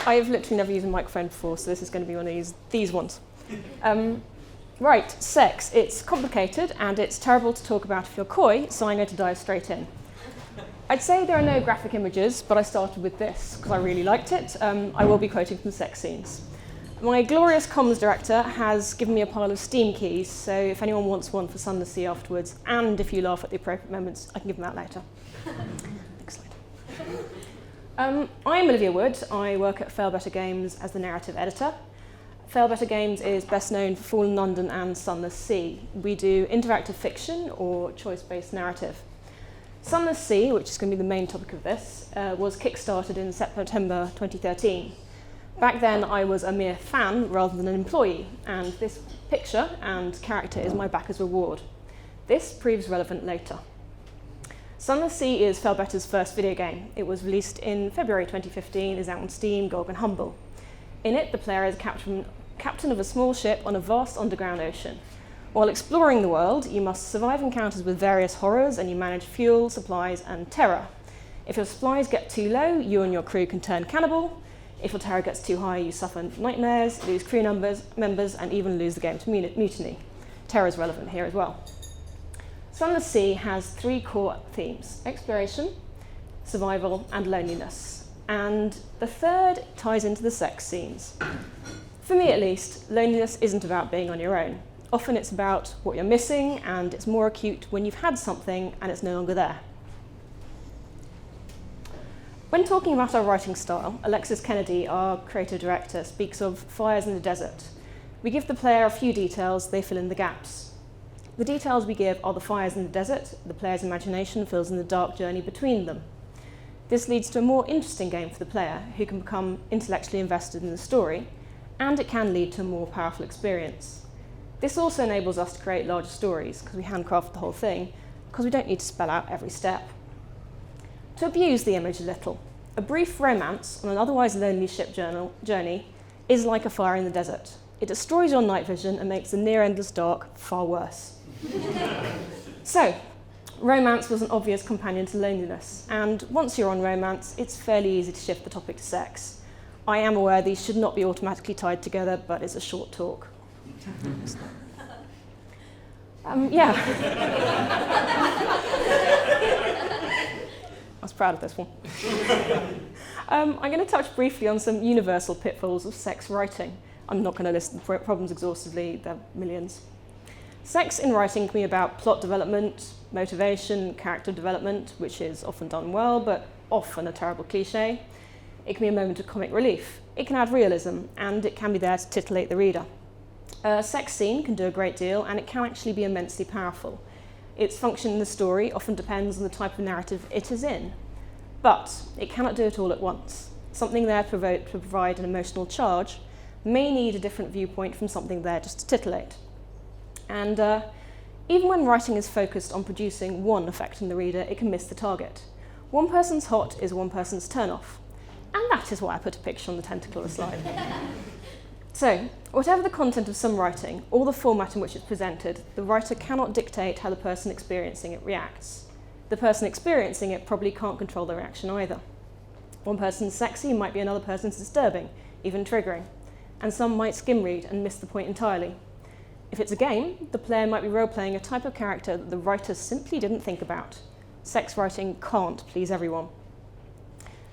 I've literally never used a microphone before, so this is going to be one of these ones. Right, sex. It's complicated and it's terrible to talk about if you're coy, so I'm going to dive straight in. I'd say there are no graphic images, but I started with this because I really liked it. I will be quoting from sex scenes. My glorious comms director has given me a pile of Steam keys, so if anyone wants one for Sunless Sea afterwards, and if you laugh at the appropriate moments, I can give them out later. Next slide. I'm Olivia Wood. I work at Failbetter Games as the narrative editor. Failbetter Games is best known for Fallen London and Sunless Sea. We do interactive fiction or choice-based narrative. Sunless Sea, which is going to be the main topic of this, was kickstarted in September 2013. Back then, I was a mere fan rather than an employee, and this picture and character is my backer's reward. This proves relevant later. Sunless Sea is Failbetter's first video game. It was released in February 2015, is out on Steam, GOG and Humble. In it, the player is captain of a small ship on a vast underground ocean. While exploring the world, you must survive encounters with various horrors and you manage fuel, supplies and terror. If your supplies get too low, you and your crew can turn cannibal. If your terror gets too high, you suffer nightmares, lose crew members and even lose the game to mutiny. Terror is relevant here as well. Sunless Sea has three core themes: exploration, survival and loneliness. And the third ties into the sex scenes. For me at least, loneliness isn't about being on your own. Often it's about what you're missing, and it's more acute when you've had something and it's no longer there. When talking about our writing style, Alexis Kennedy, our creative director, speaks of fires in the desert. We give the player a few details, they fill in the gaps. The details we give are the fires in the desert, the player's imagination fills in the dark journey between them. This leads to a more interesting game for the player, who can become intellectually invested in the story, and it can lead to a more powerful experience. This also enables us to create larger stories, because we handcraft the whole thing, because we don't need to spell out every step. To abuse the image a little, a brief romance on an otherwise lonely ship journey is like a fire in the desert. It destroys your night vision and makes the near-endless dark far worse. So, romance was an obvious companion to loneliness, and once you're on romance, it's fairly easy to shift the topic to sex. I am aware these should not be automatically tied together, but it's a short talk. Yeah. I was proud of this one. I'm going to touch briefly on some universal pitfalls of sex writing. I'm not going to list the problems exhaustively, there are millions. Sex in writing can be about plot development, motivation, character development, which is often done well, but often a terrible cliche. It can be a moment of comic relief. It can add realism, and it can be there to titillate the reader. A sex scene can do a great deal, and it can actually be immensely powerful. Its function in the story often depends on the type of narrative it is in. But it cannot do it all at once. Something there to provide an emotional charge may need a different viewpoint from something there just to titillate. And even when writing is focused on producing one effect in the reader, it can miss the target. One person's hot is one person's turn-off. And that is why I put a picture on the tentacular slide. So, whatever the content of some writing, or the format in which it's presented, the writer cannot dictate how the person experiencing it reacts. The person experiencing it probably can't control their reaction either. One person's sexy might be another person's disturbing, even triggering, and some might skim read and miss the point entirely. If it's a game, the player might be role-playing a type of character that the writer simply didn't think about. Sex writing can't please everyone.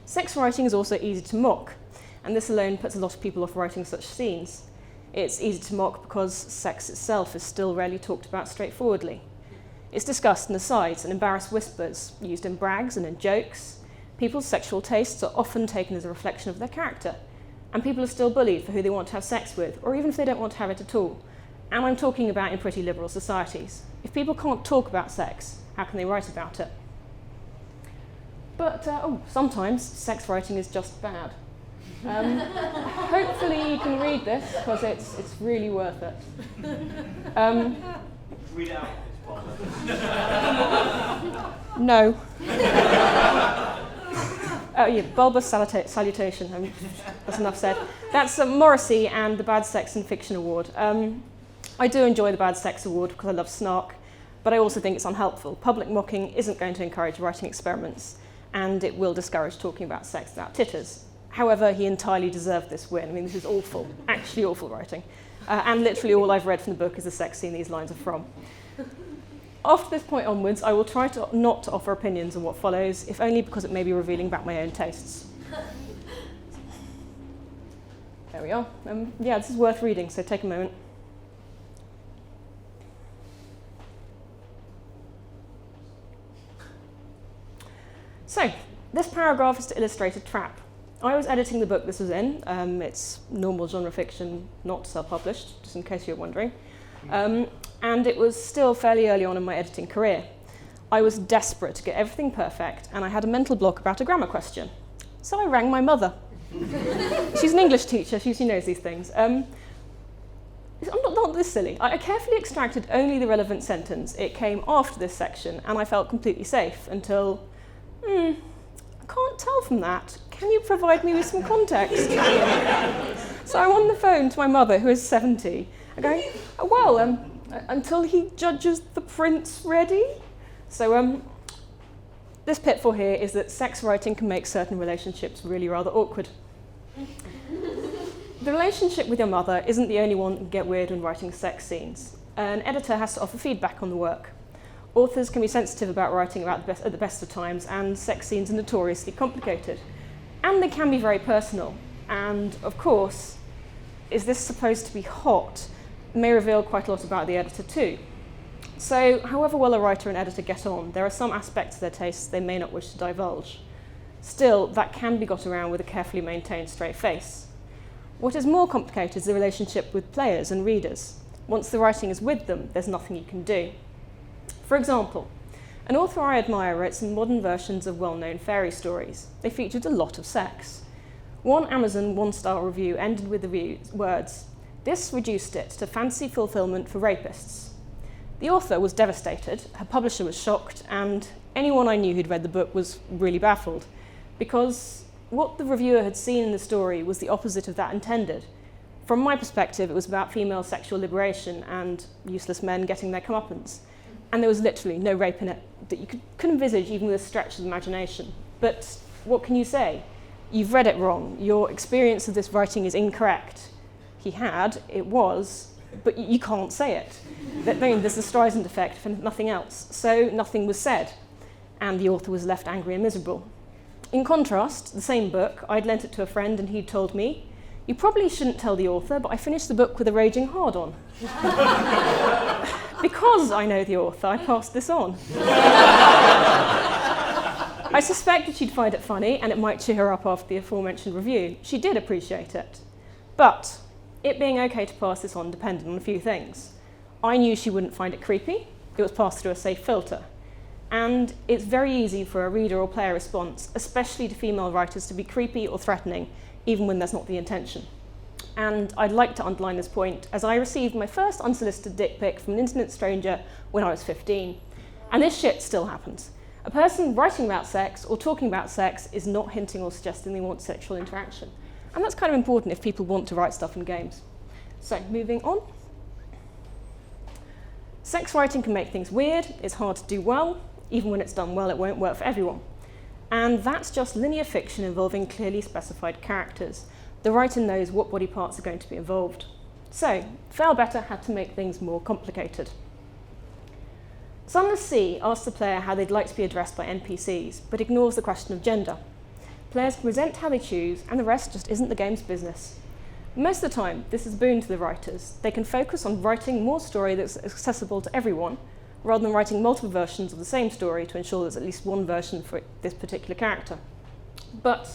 Sex writing is also easy to mock, and this alone puts a lot of people off writing such scenes. It's easy to mock because sex itself is still rarely talked about straightforwardly. It's discussed in asides and embarrassed whispers, used in brags and in jokes. People's sexual tastes are often taken as a reflection of their character, and people are still bullied for who they want to have sex with, or even if they don't want to have it at all. And I'm talking about in pretty liberal societies. If people can't talk about sex, how can they write about it? But sometimes sex writing is just bad. Hopefully you can read this, because it's really worth it. Read it out. No. Yeah, bulbous salutation. That's enough said. That's Morrissey and the Bad Sex and Fiction Award. I do enjoy the Bad Sex Award because I love snark, but I also think it's unhelpful. Public mocking isn't going to encourage writing experiments, and it will discourage talking about sex without titters. However, he entirely deserved this win. I mean, this is awful, actually awful writing. And literally all I've read from the book is the sex scene these lines are from. After this point onwards, I will try to not to offer opinions on what follows, if only because it may be revealing about my own tastes. There we are. Yeah, this is worth reading, so take a moment. So, this paragraph is to illustrate a trap. I was editing the book this was in. It's normal genre fiction, not self-published, just in case you're wondering. And it was still fairly early on in my editing career. I was desperate to get everything perfect, and I had a mental block about a grammar question. So I rang my mother. She's an English teacher, she knows these things. I'm not this silly. I carefully extracted only the relevant sentence. It came after this section, and I felt completely safe until, I can't tell from that. Can you provide me with some context? So I'm on the phone to my mother, who is 70, and going, well, until he judges the prince ready. So this pitfall here is that sex writing can make certain relationships really rather awkward. The relationship with your mother isn't the only one that can get weird when writing sex scenes. An editor has to offer feedback on the work. Authors can be sensitive about writing at the best of times, and sex scenes are notoriously complicated. And they can be very personal. And of course, is this supposed to be hot? May reveal quite a lot about the editor too. So, however well a writer and editor get on, there are some aspects of their tastes they may not wish to divulge. Still, that can be got around with a carefully maintained straight face. What is more complicated is the relationship with players and readers. Once the writing is with them, there's nothing you can do. For example, an author I admire wrote some modern versions of well-known fairy stories. They featured a lot of sex. One Amazon one-star review ended with the words, "This reduced it to fantasy fulfillment for rapists." The author was devastated, her publisher was shocked, and anyone I knew who'd read the book was really baffled, because what the reviewer had seen in the story was the opposite of that intended. From my perspective, it was about female sexual liberation and useless men getting their comeuppance. And there was literally no rape in it that you could envisage even with a stretch of the imagination. But what can you say? You've read it wrong. Your experience of this writing is incorrect. He had, it was, but you can't say it. I mean, there's the Streisand effect for nothing else. So nothing was said, and the author was left angry and miserable. In contrast, the same book, I'd lent it to a friend and he'd told me, "You probably shouldn't tell the author, but I finished the book with a raging hard-on." Because I know the author, I passed this on. I suspected she'd find it funny and it might cheer her up after the aforementioned review. She did appreciate it. But it being okay to pass this on depended on a few things. I knew she wouldn't find it creepy. It was passed through a safe filter. And it's very easy for a reader or player response, especially to female writers, to be creepy or threatening, even when that's not the intention. And I'd like to underline this point, as I received my first unsolicited dick pic from an intimate stranger when I was 15. And this shit still happens. A person writing about sex or talking about sex is not hinting or suggesting they want sexual interaction. And that's kind of important if people want to write stuff in games. So, moving on. Sex writing can make things weird, it's hard to do well. Even when it's done well, it won't work for everyone. And that's just linear fiction involving clearly specified characters. The writer knows what body parts are going to be involved. So, Failbetter had to make things more complicated. Sunless Sea asks the player how they'd like to be addressed by NPCs, but ignores the question of gender. Players can present how they choose, and the rest just isn't the game's business. Most of the time, this is a boon to the writers. They can focus on writing more story that's accessible to everyone, rather than writing multiple versions of the same story to ensure there's at least one version for this particular character. But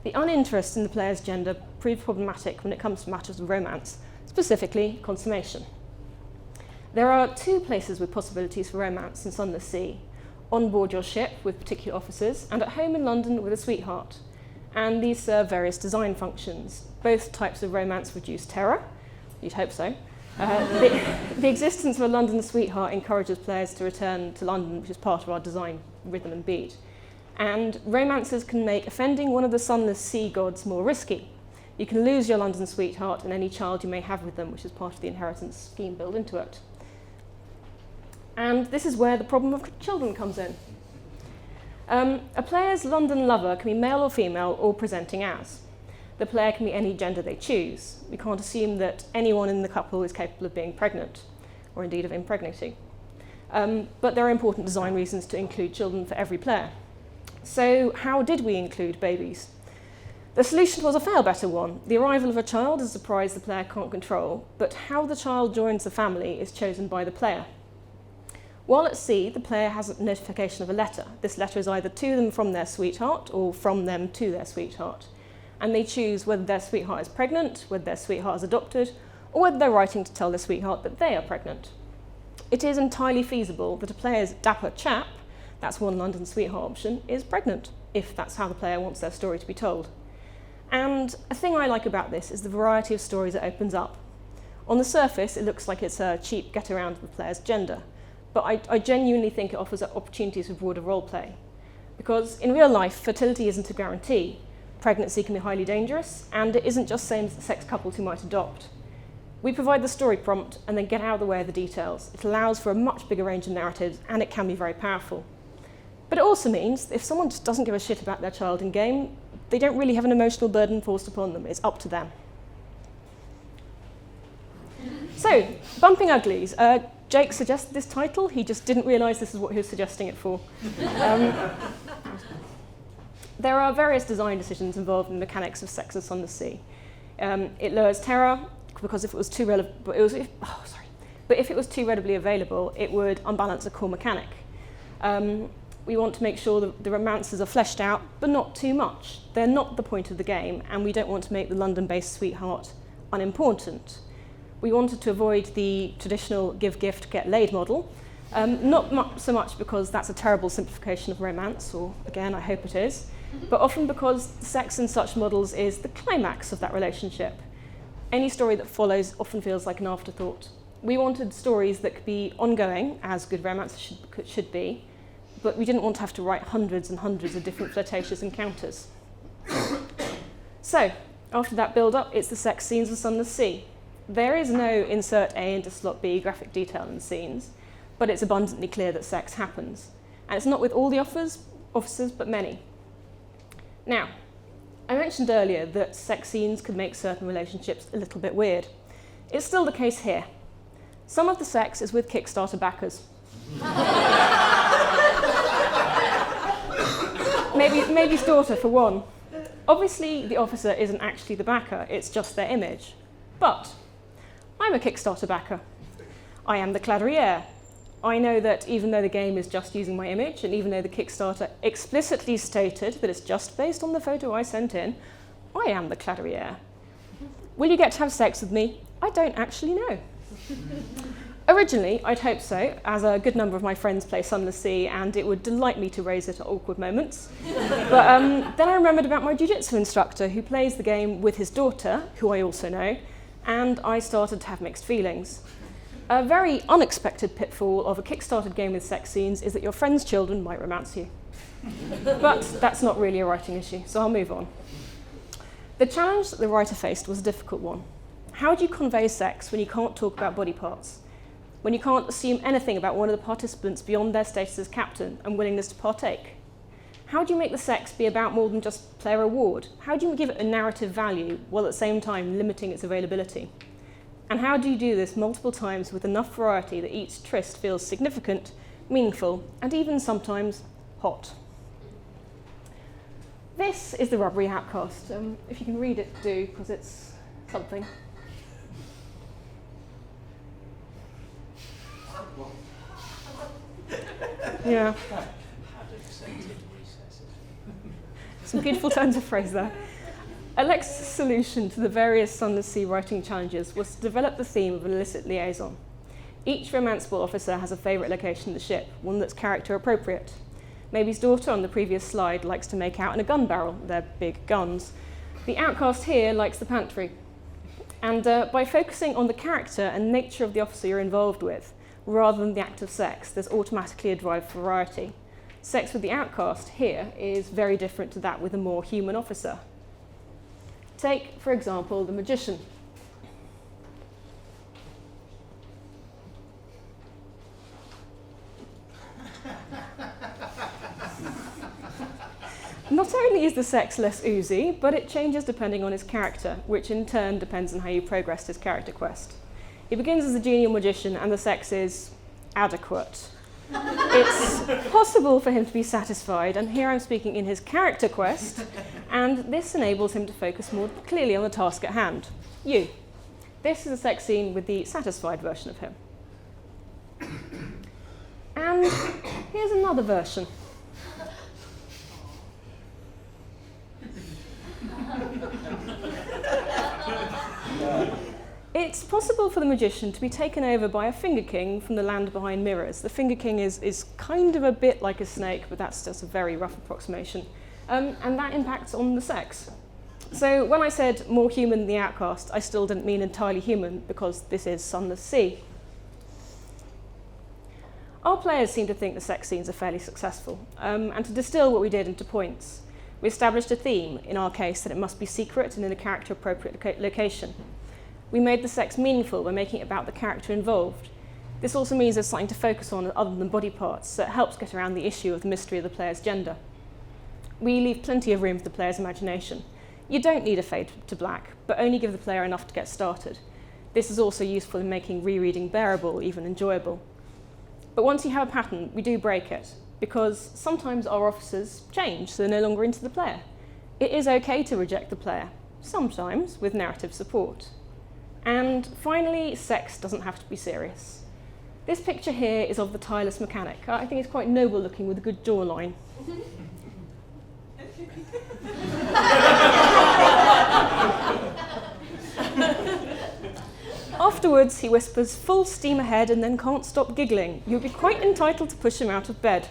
the uninterest in the player's gender proves problematic when it comes to matters of romance, specifically consummation. There are two places with possibilities for romance in Sunless Sea: on board your ship with particular officers, and at home in London with a sweetheart. And these serve various design functions. Both types of romance reduce terror, you'd hope so. The existence of a London sweetheart encourages players to return to London, which is part of our design rhythm and beat. And romances can make offending one of the Sunless Sea gods more risky. You can lose your London sweetheart and any child you may have with them, which is part of the inheritance scheme built into it. And this is where the problem of children comes in. A player's London lover can be male or female, or presenting as. The player can be any gender they choose. We can't assume that anyone in the couple is capable of being pregnant, or indeed of impregnating. But there are important design reasons to include children for every player. So how did we include babies? The solution was a Failbetter one. The arrival of a child is a surprise the player can't control, but how the child joins the family is chosen by the player. While at sea, the player has a notification of a letter. This letter is either to them from their sweetheart or from them to their sweetheart. And they choose whether their sweetheart is pregnant, whether their sweetheart is adopted, or whether they're writing to tell their sweetheart that they are pregnant. It is entirely feasible that a player's dapper chap, that's one London sweetheart option, is pregnant, if that's how the player wants their story to be told. And a thing I like about this is the variety of stories it opens up. On the surface, it looks like it's a cheap get-around of the player's gender, but I genuinely think it offers opportunities for broader roleplay. Because in real life, fertility isn't a guarantee. Pregnancy can be highly dangerous, and it isn't just same-sex couples who might adopt. We provide the story prompt and then get out of the way of the details. It allows for a much bigger range of narratives, and it can be very powerful. But it also means that if someone just doesn't give a shit about their child in game, they don't really have an emotional burden forced upon them. It's up to them. So, Bumping Uglies. Jake suggested this title. He just didn't realise this is what he was suggesting it for. There are various design decisions involved in the mechanics of Sex and Sunless Sea. It lowers terror because if it was too but if it was too readily available, it would unbalance a core mechanic. We want to make sure that the romances are fleshed out, but not too much. They're not the point of the game, and we don't want to make the London-based sweetheart unimportant. We wanted to avoid the traditional give gift, get laid model, not so much because that's a terrible simplification of romance, or again, I hope it is, but often because sex in such models is the climax of that relationship. Any story that follows often feels like an afterthought. We wanted stories that could be ongoing, as good romance should be, but we didn't want to have to write hundreds and hundreds of different flirtatious encounters. So, after that build-up, it's the sex scenes of Sunless Sea. There is no insert A into slot B graphic detail in the scenes, but it's abundantly clear that sex happens. And it's not with all the officers, but many. Now, I mentioned earlier that sex scenes could make certain relationships a little bit weird. It's still the case here. Some of the sex is with Kickstarter backers. Maybe daughter for one. Obviously, the officer isn't actually the backer, it's just their image. But I'm a Kickstarter backer. I am the Cladriere. I know that even though the game is just using my image, and even though the Kickstarter explicitly stated that it's just based on the photo I sent in, I am the Cladriere. Will you get to have sex with me? I don't actually know. Originally, I'd hoped so, as a good number of my friends play Sunless Sea, and it would delight me to raise it at awkward moments. But then I remembered about my jiu-jitsu instructor, who plays the game with his daughter, who I also know, and I started to have mixed feelings. A very unexpected pitfall of a Kickstarted game with sex scenes is that your friend's children might romance you. But that's not really a writing issue, so I'll move on. The challenge that the writer faced was a difficult one. How do you convey sex when you can't talk about body parts? When you can't assume anything about one of the participants beyond their status as captain and willingness to partake? How do you make the sex be about more than just player reward? How do you give it a narrative value while at the same time limiting its availability? And how do you do this multiple times with enough variety that each tryst feels significant, meaningful, and even sometimes hot? This is the Rubbery Outcast. If you can read it, do, because it's something. Yeah. Some beautiful turns of phrase there. Alexis' solution to the various Sunless Sea writing challenges was to develop the theme of an illicit liaison. Each romanceable officer has a favourite location in the ship, one that's character appropriate. Maybe's daughter on the previous slide likes to make out in a gun barrel, they're big guns. The outcast here likes the pantry. And by focusing on the character and nature of the officer you're involved with, rather than the act of sex, there's automatically a drive for variety. Sex with the outcast here is very different to that with a more human officer. Take, for example, the magician. Not only is the sex less oozy, but it changes depending on his character, which in turn depends on how you progressed his character quest. He begins as a genial magician, and the sex is adequate. It's possible for him to be satisfied, and here I'm speaking in his character quest, and this enables him to focus more clearly on the task at hand, you. This is a sex scene with the satisfied version of him. And here's another version. It's possible for the magician to be taken over by a finger king from the land behind mirrors. The finger king is kind of a bit like a snake, but that's just a very rough approximation. And that impacts on the sex. So when I said more human than the outcast, I still didn't mean entirely human, because this is Sunless Sea. Our players seem to think the sex scenes are fairly successful, and to distill what we did into points, we established a theme, in our case, that it must be secret and in a character-appropriate location. We made the sex meaningful by making it about the character involved. This also means there's something to focus on other than body parts, so it helps get around the issue of the mystery of the player's gender. We leave plenty of room for the player's imagination. You don't need a fade to black, but only give the player enough to get started. This is also useful in making rereading bearable, even enjoyable. But once you have a pattern, we do break it, because sometimes our officers change, so they're no longer into the player. It is okay to reject the player, sometimes with narrative support. And finally, sex doesn't have to be serious. This picture here is of the tireless mechanic. I think it's quite noble looking with a good jawline. Afterwards, he whispers, "Full steam ahead," and then can't stop giggling. You'd be quite entitled to push him out of bed.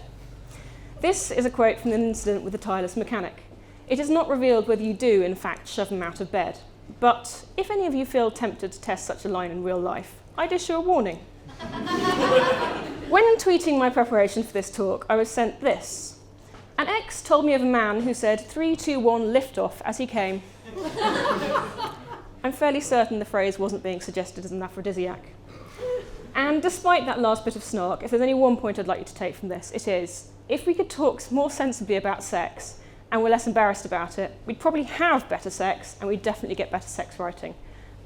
This is a quote from an incident with the tireless mechanic. It is not revealed whether you do, in fact, shove him out of bed. But if any of you feel tempted to test such a line in real life, I'd issue a warning. When tweeting my preparation for this talk, I was sent this. An ex told me of a man who said 3, 2, 1, lift off as he came. I'm fairly certain the phrase wasn't being suggested as an aphrodisiac. And despite that last bit of snark, if there's any one point I'd like you to take from this, it is, if we could talk more sensibly about sex, and we're less embarrassed about it, we'd probably have better sex, and we'd definitely get better sex writing.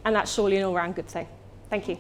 And that's surely an all-round good thing. Thank you.